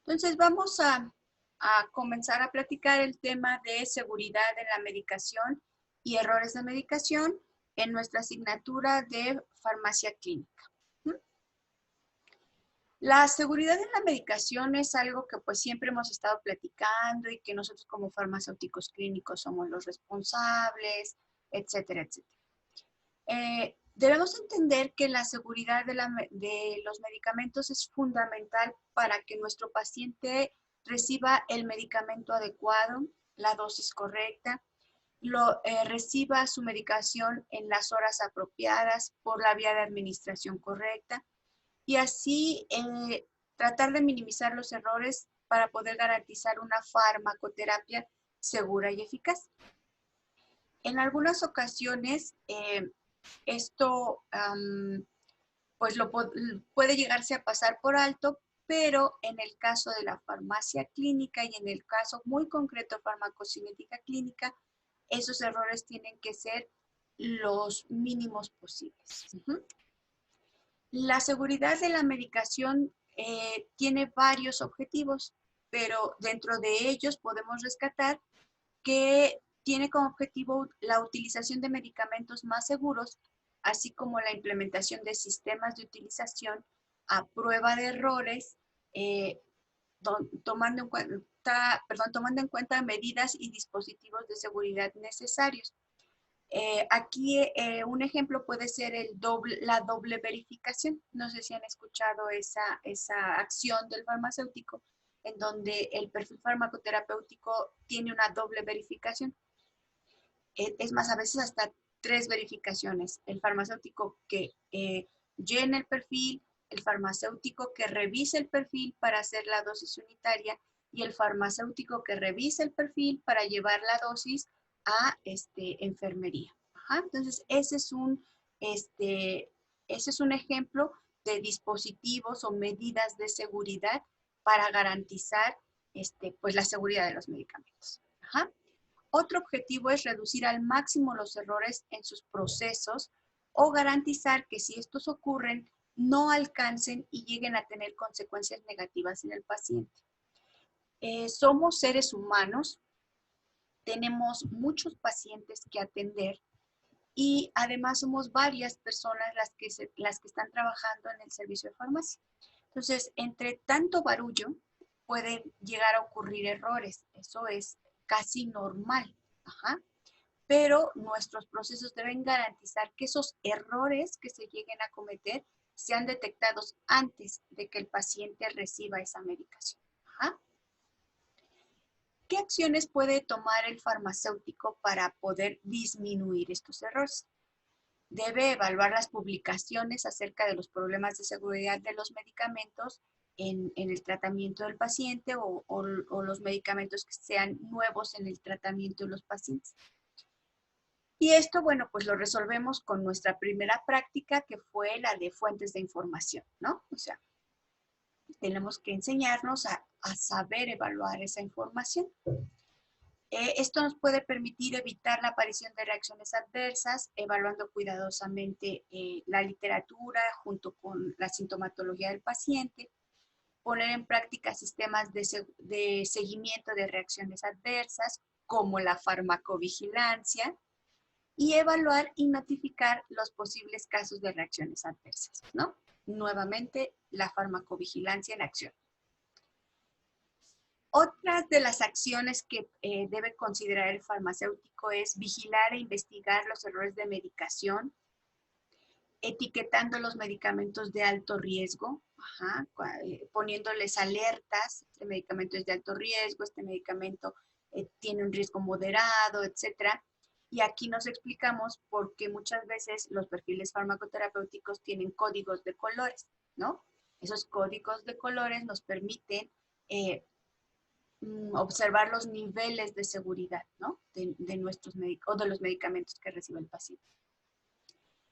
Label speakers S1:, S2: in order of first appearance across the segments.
S1: Entonces vamos a comenzar a platicar el tema de seguridad en la medicación y errores de medicación en nuestra asignatura de farmacia clínica. La seguridad en la medicación es algo que pues siempre hemos estado platicando y que nosotros como farmacéuticos clínicos somos los responsables, etcétera, etcétera. Debemos entender que la seguridad de los medicamentos es fundamental para que nuestro paciente reciba el medicamento adecuado, la dosis correcta, reciba su medicación en las horas apropiadas por la vía de administración correcta y así tratar de minimizar los errores para poder garantizar una farmacoterapia segura y eficaz. En algunas ocasiones, esto pues puede llegarse a pasar por alto, pero en el caso de la farmacia clínica y en el caso muy concreto de farmacocinética clínica, esos errores tienen que ser los mínimos posibles. La seguridad de la medicación tiene varios objetivos, pero dentro de ellos podemos rescatar que tiene como objetivo la utilización de medicamentos más seguros, así como la implementación de sistemas de utilización a prueba de errores, tomando en cuenta medidas y dispositivos de seguridad necesarios. Aquí un ejemplo puede ser la doble verificación. No sé si han escuchado esa acción del farmacéutico en donde el perfil farmacoterapéutico tiene una doble verificación. Es más, a veces hasta 3 verificaciones. El farmacéutico que llena el perfil, el farmacéutico que revisa el perfil para hacer la dosis unitaria y el farmacéutico que revisa el perfil para llevar la dosis a enfermería. Entonces, ese es un ejemplo de dispositivos o medidas de seguridad para garantizar pues, la seguridad de los medicamentos. Otro objetivo es reducir al máximo los errores en sus procesos o garantizar que si estos ocurren, no alcancen y lleguen a tener consecuencias negativas en el paciente. Somos seres humanos, tenemos muchos pacientes que atender y además somos varias personas las que están trabajando en el servicio de farmacia. Entonces, entre tanto barullo, pueden llegar a ocurrir errores. Eso es casi normal. Pero nuestros procesos deben garantizar que esos errores que se lleguen a cometer sean detectados antes de que el paciente reciba esa medicación. ¿Qué acciones puede tomar el farmacéutico para poder disminuir estos errores? Debe evaluar las publicaciones acerca de los problemas de seguridad de los medicamentos en el tratamiento del paciente o los medicamentos que sean nuevos en el tratamiento de los pacientes. Y esto, bueno, pues lo resolvemos con nuestra primera práctica, que fue la de fuentes de información, ¿no? O sea, tenemos que enseñarnos a saber evaluar esa información. Esto nos puede permitir evitar la aparición de reacciones adversas, evaluando cuidadosamente la literatura junto con la sintomatología del paciente, poner en práctica sistemas de seguimiento de reacciones adversas, como la farmacovigilancia, y evaluar y notificar los posibles casos de reacciones adversas, ¿no? Nuevamente, la farmacovigilancia en acción. Otra de las acciones que debe considerar el farmacéutico es vigilar e investigar los errores de medicación, etiquetando los medicamentos de alto riesgo, poniéndoles alertas: este medicamento es de alto riesgo, este medicamento tiene un riesgo moderado, etcétera. Y aquí nos explicamos por qué muchas veces los perfiles farmacoterapéuticos tienen códigos de colores, ¿no? Esos códigos de colores nos permiten observar los niveles de seguridad, ¿no? de los medicamentos que recibe el paciente.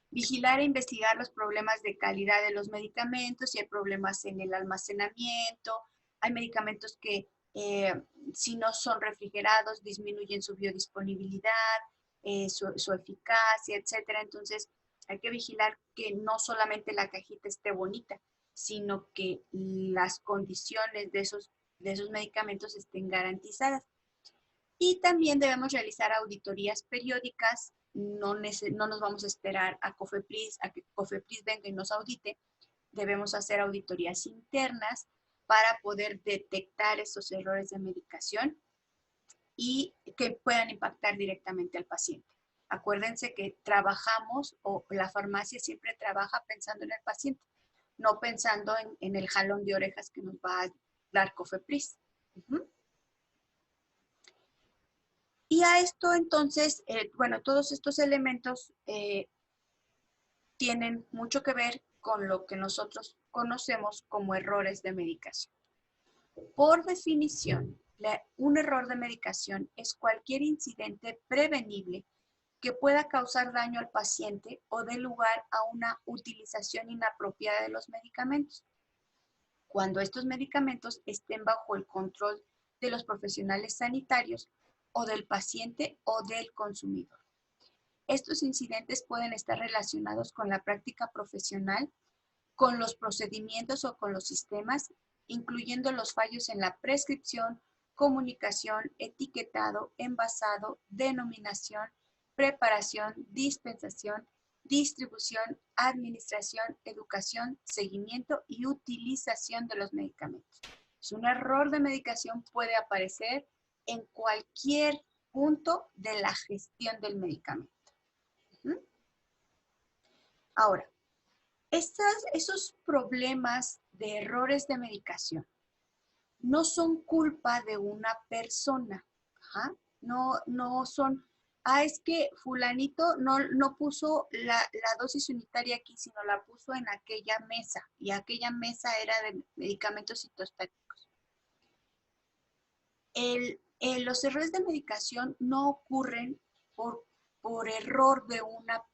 S1: Vigilar e investigar los problemas de calidad de los medicamentos, si hay problemas en el almacenamiento. Hay medicamentos que si no son refrigerados disminuyen su biodisponibilidad, su eficacia, etcétera. Entonces hay que vigilar que no solamente la cajita esté bonita, sino que las condiciones de esos de esos medicamentos estén garantizadas. Y también debemos realizar auditorías periódicas, no nos vamos a esperar a que COFEPRIS venga y nos audite, debemos hacer auditorías internas para poder detectar esos errores de medicación y que puedan impactar directamente al paciente. Acuérdense que trabajamos, o la farmacia siempre trabaja pensando en el paciente, no pensando en el jalón de orejas que nos va a dar COFEPRIS. Y a esto entonces, bueno, todos estos elementos tienen mucho que ver con lo que nosotros conocemos como errores de medicación. Por definición, un error de medicación es cualquier incidente prevenible que pueda causar daño al paciente o dé lugar a una utilización inapropiada de los medicamentos, cuando estos medicamentos estén bajo el control de los profesionales sanitarios o del paciente o del consumidor. Estos incidentes pueden estar relacionados con la práctica profesional, con los procedimientos o con los sistemas, incluyendo los fallos en la prescripción, comunicación, etiquetado, envasado, denominación, preparación, dispensación, distribución, administración, educación, seguimiento y utilización de los medicamentos. Un error de medicación puede aparecer en cualquier punto de la gestión del medicamento. Ahora, esos problemas de errores de medicación no son culpa de una persona. No son, es que fulanito no puso la dosis unitaria aquí, sino la puso en aquella mesa, y aquella mesa era de medicamentos citostáticos. Los errores de medicación no ocurren por error de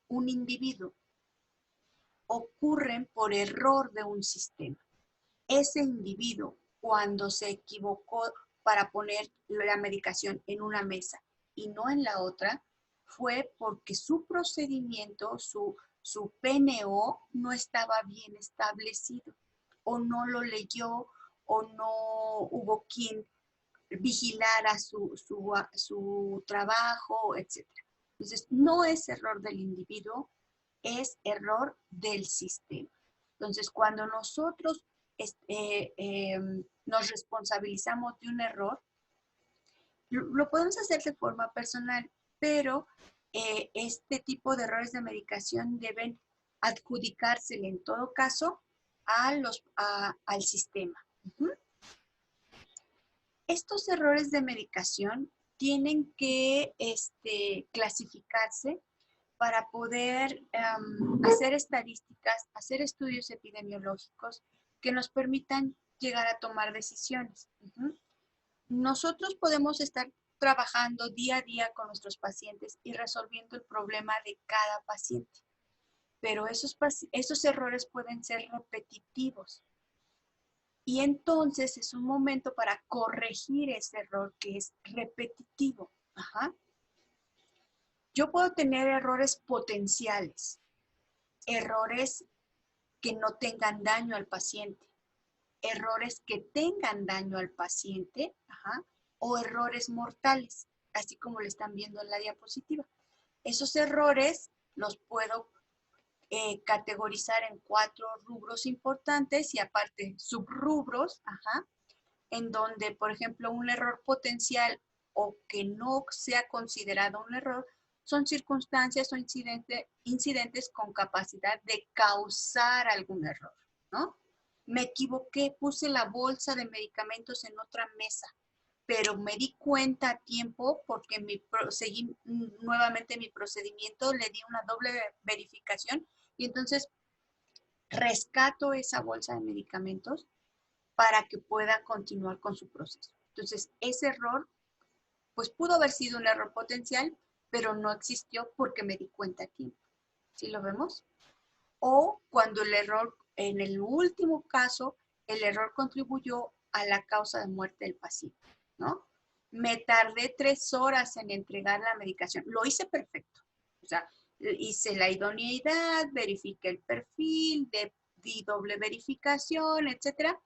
S1: un individuo, ocurren por error de un sistema. Ese individuo, cuando se equivocó para poner la medicación en una mesa y no en la otra, fue porque su procedimiento, su PNO no estaba bien establecido, o no lo leyó, o no hubo quien vigilara su trabajo, etc. Entonces, no es error del individuo, es error del sistema. Entonces, cuando nosotros nos responsabilizamos de un error, lo podemos hacer de forma personal, pero este tipo de errores de medicación deben adjudicársele en todo caso al sistema. Estos errores de medicación tienen que clasificarse para poder hacer estadísticas, hacer estudios epidemiológicos que nos permitan llegar a tomar decisiones. Nosotros podemos estar trabajando día a día con nuestros pacientes y resolviendo el problema de cada paciente, pero esos errores pueden ser repetitivos. Y entonces es un momento para corregir ese error que es repetitivo. Yo puedo tener errores potenciales, errores que no tengan daño al paciente, errores que tengan daño al paciente, o errores mortales, así como lo están viendo en la diapositiva. Esos errores los puedo categorizar en 4 rubros importantes y aparte subrubros, en donde, por ejemplo, un error potencial o que no sea considerado un error son circunstancias o incidentes con capacidad de causar algún error, ¿no? Me equivoqué, puse la bolsa de medicamentos en otra mesa, pero me di cuenta a tiempo porque seguí nuevamente mi procedimiento, le di una doble verificación y entonces rescato esa bolsa de medicamentos para que pueda continuar con su proceso. Entonces, ese error, pues pudo haber sido un error potencial, pero no existió porque me di cuenta a tiempo. ¿Sí lo vemos? O cuando el error, en el último caso, el error contribuyó a la causa de muerte del paciente, ¿no? Me tardé 3 horas en entregar la medicación. Lo hice perfecto. O sea, hice la idoneidad, verifiqué el perfil, di doble verificación, etcétera,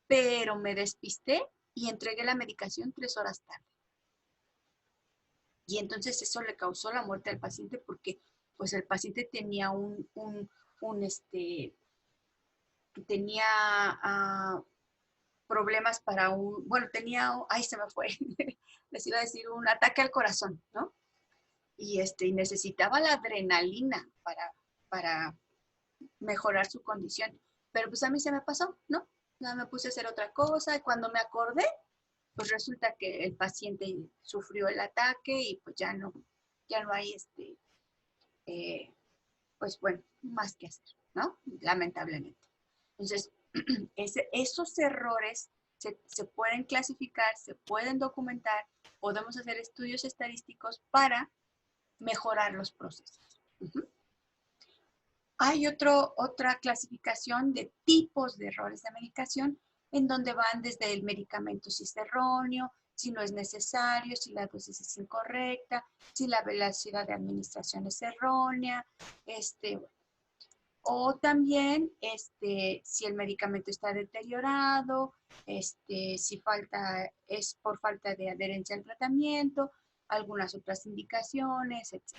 S1: pero me despisté y entregué la medicación 3 horas tarde. Y entonces eso le causó la muerte al paciente porque pues el paciente tenía tenía problemas para bueno, tenía, ay, se me fue, les iba a decir un ataque al corazón, ¿no? Y necesitaba la adrenalina para mejorar su condición. Pero pues a mí se me pasó, ¿no? Ya me puse a hacer otra cosa y cuando me acordé, pues resulta que el paciente sufrió el ataque y pues ya no hay eh, pues bueno, más que hacer, ¿no? Lamentablemente. Entonces, esos errores se pueden clasificar, se pueden documentar, podemos hacer estudios estadísticos para mejorar los procesos. Hay otra clasificación de tipos de errores de medicación en donde van desde el medicamento si es erróneo, si no es necesario, si la dosis es incorrecta, si la velocidad de administración es errónea, o también si el medicamento está deteriorado, si es por falta de adherencia al tratamiento, algunas otras indicaciones, etc.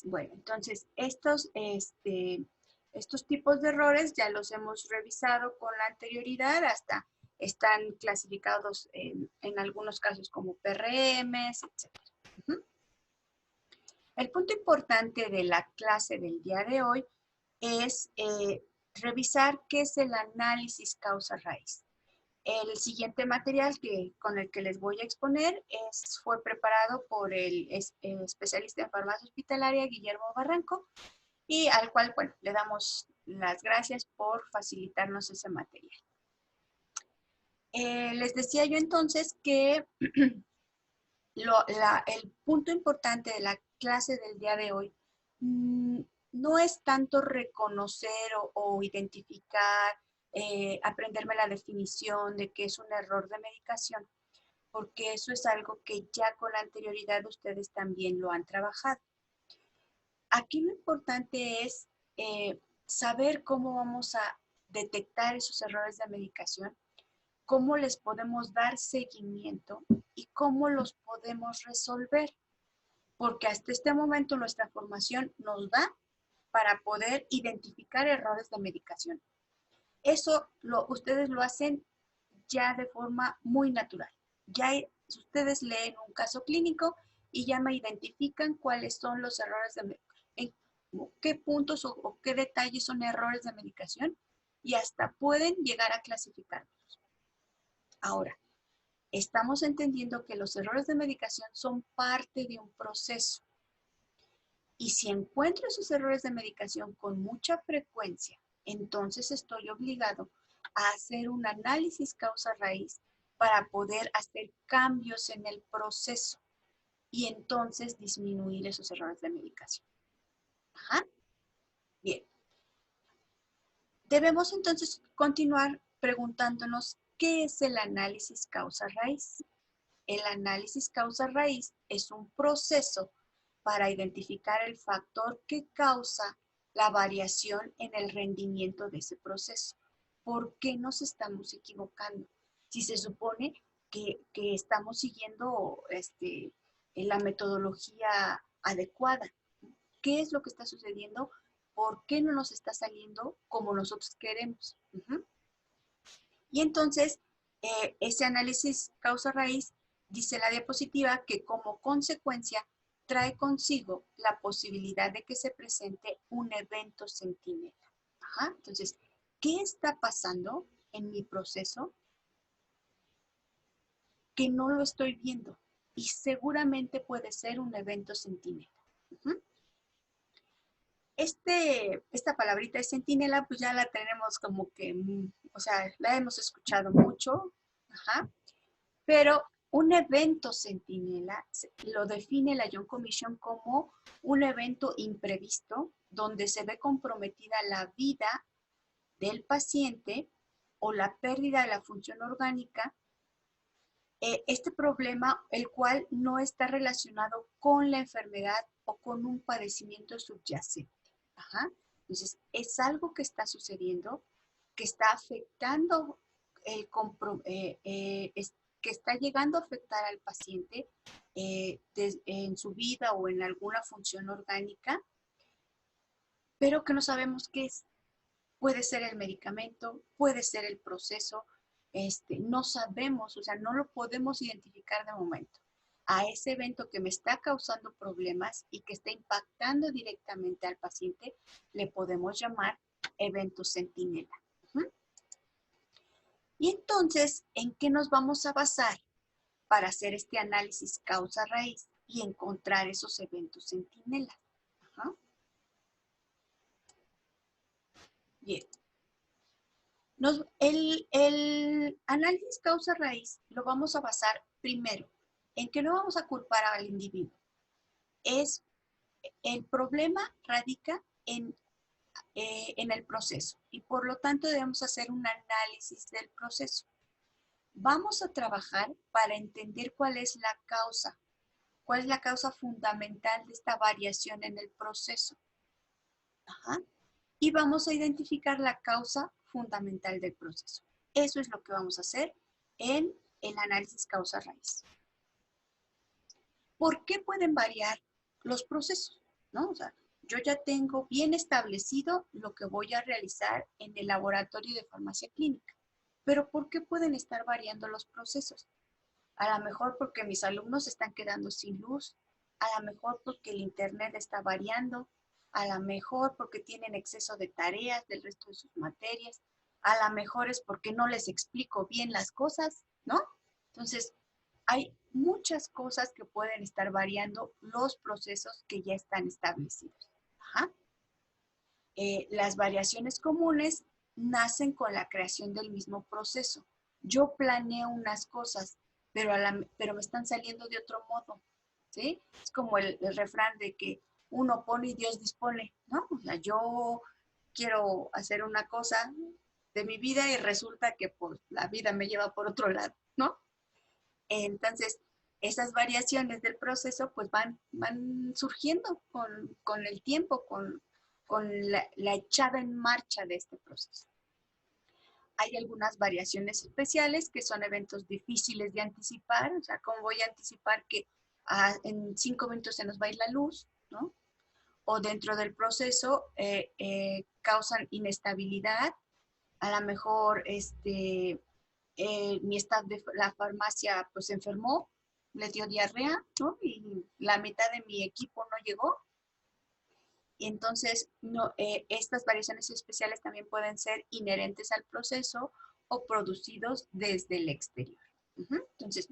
S1: Bueno, entonces estos tipos de errores ya los hemos revisado con la anterioridad, hasta están clasificados en algunos casos como PRMs, etc. El punto importante de la clase del día de hoy es revisar qué es el análisis causa-raíz. El siguiente material con el que les voy a exponer fue preparado por el especialista en farmacia hospitalaria Guillermo Barranco y al cual, bueno, le damos las gracias por facilitarnos ese material. Les decía yo entonces que el punto importante de la clase del día de hoy no es tanto reconocer o identificar, aprenderme la definición de qué es un error de medicación, porque eso es algo que ya con la anterioridad ustedes también lo han trabajado. Aquí lo importante es saber cómo vamos a detectar esos errores de medicación, cómo les podemos dar seguimiento y cómo los podemos resolver. Porque hasta este momento nuestra formación nos da para poder identificar errores de medicación. Eso ustedes lo hacen ya de forma muy natural. Ya ustedes leen un caso clínico y ya me identifican cuáles son los errores de medicación, en qué puntos o qué detalles son errores de medicación y hasta pueden llegar a clasificarlos. Ahora, estamos entendiendo que los errores de medicación son parte de un proceso. Y si encuentro esos errores de medicación con mucha frecuencia, entonces estoy obligado a hacer un análisis causa-raíz para poder hacer cambios en el proceso y entonces disminuir esos errores de medicación. Ajá. Bien. Debemos entonces continuar preguntándonos qué es el análisis causa-raíz. El análisis causa-raíz es un proceso para identificar el factor que causa la variación en el rendimiento de ese proceso. ¿Por qué nos estamos equivocando? Si se supone que estamos siguiendo la metodología adecuada. ¿Qué es lo que está sucediendo? ¿Por qué no nos está saliendo como nosotros queremos? Y entonces, ese análisis causa-raíz dice la diapositiva que como consecuencia trae consigo la posibilidad de que se presente un evento centinela. Entonces, ¿qué está pasando en mi proceso que no lo estoy viendo? Y seguramente puede ser un evento centinela. Esta palabrita de centinela, pues ya la tenemos como que, o sea, la hemos escuchado mucho, pero un evento centinela lo define la Young Commission como un evento imprevisto donde se ve comprometida la vida del paciente o la pérdida de la función orgánica, este problema el cual no está relacionado con la enfermedad o con un padecimiento subyacente. Entonces, es algo que está sucediendo, que está afectando que está llegando a afectar al paciente en su vida o en alguna función orgánica, pero que no sabemos qué es. Puede ser el medicamento, puede ser el proceso, no sabemos, o sea, no lo podemos identificar de momento. A ese evento que me está causando problemas y que está impactando directamente al paciente, le podemos llamar evento centinela. Y entonces, ¿en qué nos vamos a basar para hacer este análisis causa-raíz y encontrar esos eventos centinela? Bien. El análisis causa-raíz lo vamos a basar primero en que no vamos a culpar al individuo. El problema radica en el proceso y por lo tanto debemos hacer un análisis del proceso. Vamos a trabajar para entender cuál es la causa fundamental de esta variación en el proceso. Y vamos a identificar la causa fundamental del proceso. Eso es lo que vamos a hacer en el análisis causa-raíz. ¿Por qué pueden variar los procesos? ¿No? O sea, yo ya tengo bien establecido lo que voy a realizar en el laboratorio de farmacia clínica. Pero ¿por qué pueden estar variando los procesos? A lo mejor porque mis alumnos están quedando sin luz, a lo mejor porque el internet está variando, a lo mejor porque tienen exceso de tareas del resto de sus materias, a lo mejor es porque no les explico bien las cosas, ¿no? Entonces, hay muchas cosas que pueden estar variando los procesos que ya están establecidos. Las variaciones comunes nacen con la creación del mismo proceso. Yo planeo unas cosas, pero me están saliendo de otro modo, ¿sí? Es como el refrán de que uno pone y Dios dispone, ¿no? O sea, yo quiero hacer una cosa de mi vida y resulta que pues, la vida me lleva por otro lado, ¿no? Entonces, esas variaciones del proceso pues van surgiendo con el tiempo, con la echada en marcha de este proceso. Hay algunas variaciones especiales que son eventos difíciles de anticipar, o sea, ¿cómo voy a anticipar que en 5 minutos se nos va a ir la luz, ¿no? O dentro del proceso causan inestabilidad, a lo mejor mi staff de la farmacia pues se enfermó, le dio diarrea, ¿no? Y la mitad de mi equipo no llegó. Y entonces, estas variaciones especiales también pueden ser inherentes al proceso o producidos desde el exterior. Entonces,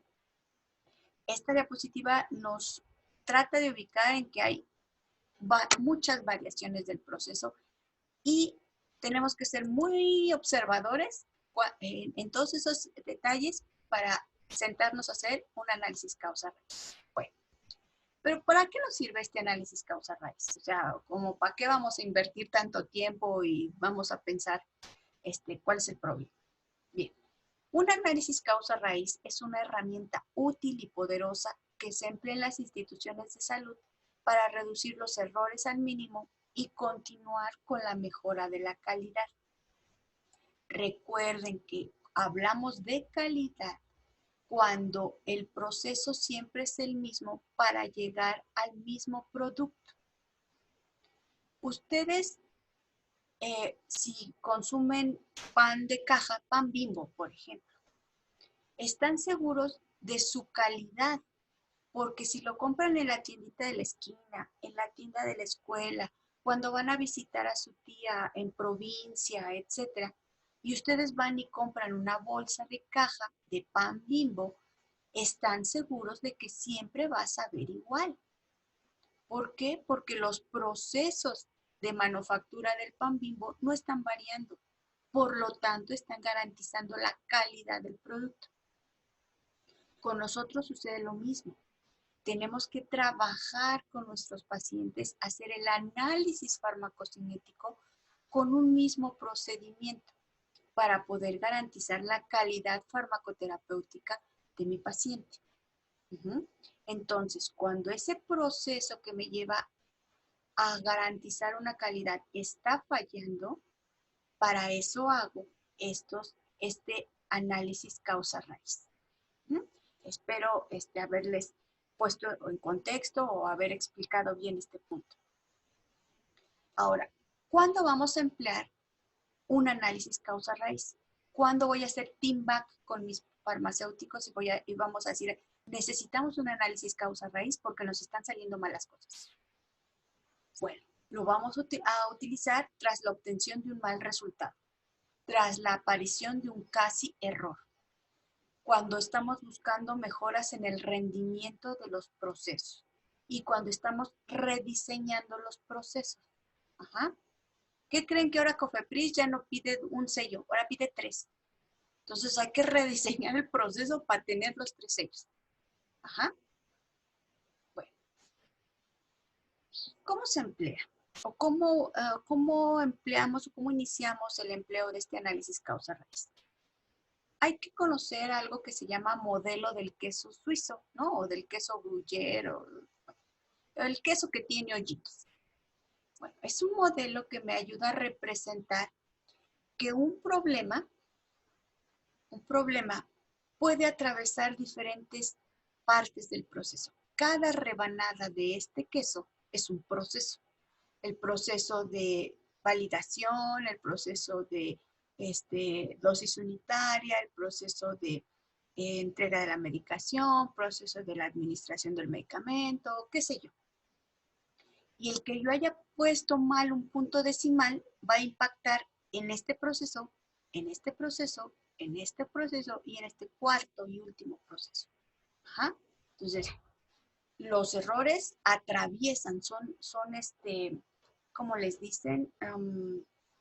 S1: esta diapositiva nos trata de ubicar en que hay muchas variaciones del proceso y tenemos que ser muy observadores en todos esos detalles para sentarnos a hacer un análisis causa-raíz. Bueno, pero ¿para qué nos sirve este análisis causa-raíz? O sea, como ¿para qué vamos a invertir tanto tiempo y vamos a pensar cuál es el problema? Bien, un análisis causa-raíz es una herramienta útil y poderosa que se emplea en las instituciones de salud para reducir los errores al mínimo y continuar con la mejora de la calidad. Recuerden que hablamos de calidad cuando el proceso siempre es el mismo para llegar al mismo producto. Ustedes, si consumen pan de caja, pan Bimbo, por ejemplo, están seguros de su calidad, porque si lo compran en la tiendita de la esquina, en la tienda de la escuela, cuando van a visitar a su tía en provincia, etcétera, y ustedes van y compran una bolsa de caja de pan Bimbo, están seguros de que siempre va a saber igual. ¿Por qué? Porque los procesos de manufactura del pan Bimbo no están variando. Por lo tanto, están garantizando la calidad del producto. Con nosotros sucede lo mismo. Tenemos que trabajar con nuestros pacientes, hacer el análisis farmacocinético con un mismo procedimiento para poder garantizar la calidad farmacoterapéutica de mi paciente. Entonces, cuando ese proceso que me lleva a garantizar una calidad está fallando, para eso hago este análisis causa-raíz. Espero haberles puesto en contexto o haber explicado bien este punto. Ahora, ¿cuándo vamos a emplear un análisis causa-raíz? ¿Cuándo voy a hacer team back con mis farmacéuticos y vamos a decir, necesitamos un análisis causa-raíz porque nos están saliendo malas cosas? Bueno, lo vamos a utilizar tras la obtención de un mal resultado, tras la aparición de un casi error, cuando estamos buscando mejoras en el rendimiento de los procesos y cuando estamos rediseñando los procesos. Ajá. ¿Qué creen que ahora Cofepris ya no pide un sello? Ahora pide 3. Entonces hay que rediseñar el proceso para tener los 3 sellos. Ajá. Bueno. ¿Cómo se emplea? ¿O cómo empleamos o cómo iniciamos el empleo de este análisis causa-raíz? Hay que conocer algo que se llama modelo del queso suizo, ¿no? O del queso gruyère, o el queso que tiene hoyitos. Bueno, es un modelo que me ayuda a representar que un problema puede atravesar diferentes partes del proceso. Cada rebanada de este queso es un proceso. El proceso de validación, el proceso de dosis unitaria, el proceso de entrega de la medicación, proceso de la administración del medicamento, qué sé yo. Y el que yo haya puesto mal un punto decimal va a impactar en este proceso, en este proceso, en este proceso y en este cuarto y último proceso. Ajá. Entonces, los errores atraviesan, son como les dicen,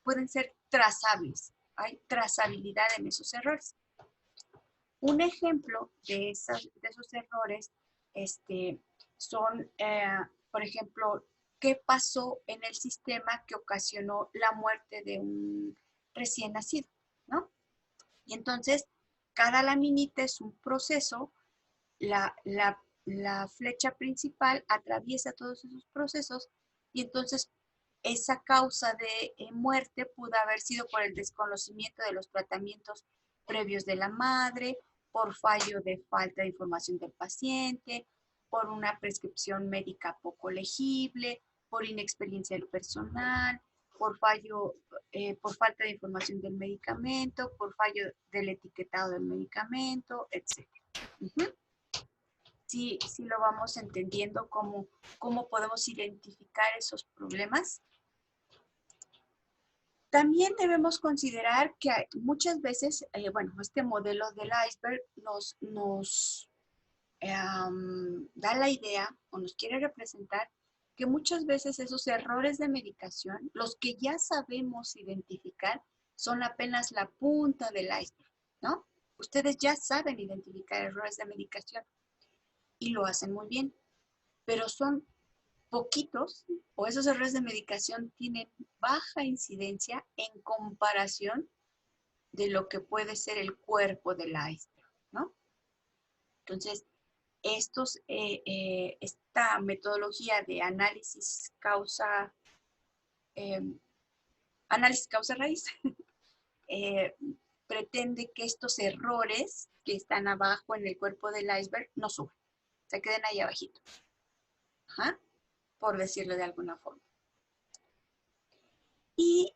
S1: pueden ser trazables. Hay trazabilidad en esos errores. Un ejemplo de esos errores son, por ejemplo, qué pasó en el sistema que ocasionó la muerte de un recién nacido, ¿no? Y entonces, cada laminita es un proceso, la flecha principal atraviesa todos esos procesos y entonces esa causa de muerte pudo haber sido por el desconocimiento de los tratamientos previos de la madre, por fallo de falta de información del paciente, por una prescripción médica poco legible, por inexperiencia del personal, por falta de información del medicamento, por fallo del etiquetado del medicamento, etc. Sí lo vamos entendiendo cómo podemos identificar esos problemas. También debemos considerar que muchas veces, este modelo del iceberg nos da la idea o nos quiere representar que muchas veces esos errores de medicación, los que ya sabemos identificar, son apenas la punta del iceberg, ¿no? Ustedes ya saben identificar errores de medicación y lo hacen muy bien, pero son poquitos o esos errores de medicación tienen baja incidencia en comparación de lo que puede ser el cuerpo del iceberg, ¿no? Entonces, esta metodología de análisis causa-raíz pretende que estos errores que están abajo en el cuerpo del iceberg no suban, se queden ahí abajito. Ajá, por decirlo de alguna forma. Y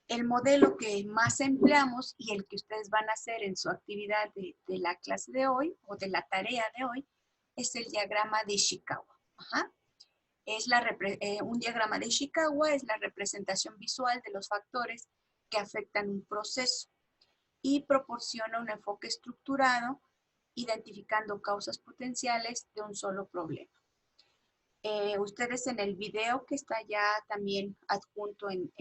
S1: el modelo que más empleamos y el que ustedes van a hacer en su actividad de la clase de hoy o de la tarea de hoy es el diagrama de Ishikawa. Ajá. Un diagrama de Ishikawa es la representación visual de los factores que afectan un proceso y proporciona un enfoque estructurado identificando causas potenciales de un solo problema. Ustedes en el video que está ya también adjunto en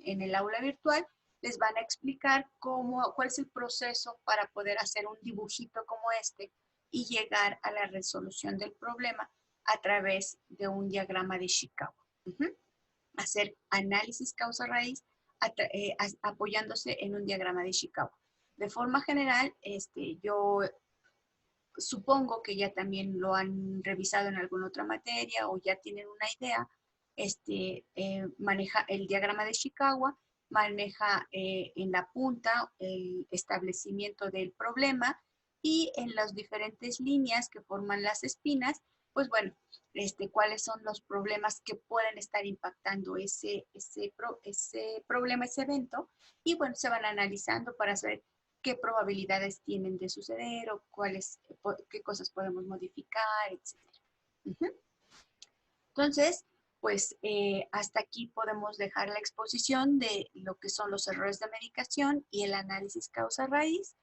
S1: el aula virtual, les van a explicar cuál es el proceso para poder hacer un dibujito como este y llegar a la resolución del problema a través de un diagrama de Ishikawa. Hacer análisis causa-raíz apoyándose en un diagrama de Ishikawa. De forma general, yo supongo que ya también lo han revisado en alguna otra materia o ya tienen una idea. El diagrama de Ishikawa maneja en la punta el establecimiento del problema y en las diferentes líneas que forman las espinas, pues bueno, cuáles son los problemas que pueden estar impactando ese problema, ese evento, y bueno, se van analizando para saber qué probabilidades tienen de suceder o qué cosas podemos modificar, etc. Entonces, pues hasta aquí podemos dejar la exposición de lo que son los errores de medicación y el análisis causa-raíz,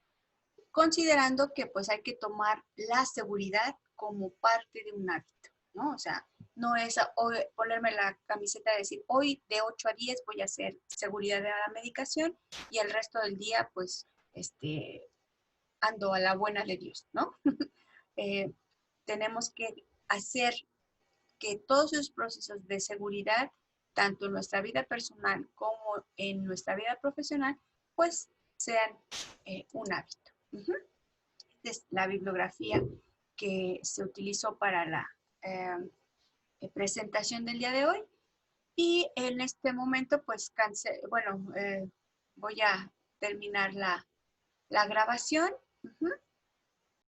S1: considerando que pues hay que tomar la seguridad como parte de un hábito, ¿no? O sea, no es hoy ponerme la camiseta de decir, hoy de 8 a 10 voy a hacer seguridad de la medicación y el resto del día pues ando a la buena de Dios, ¿no? Tenemos que hacer que todos esos procesos de seguridad, tanto en nuestra vida personal como en nuestra vida profesional, pues sean un hábito. Esta es la bibliografía que se utilizó para la presentación del día de hoy. Y en este momento, pues, voy a terminar la grabación.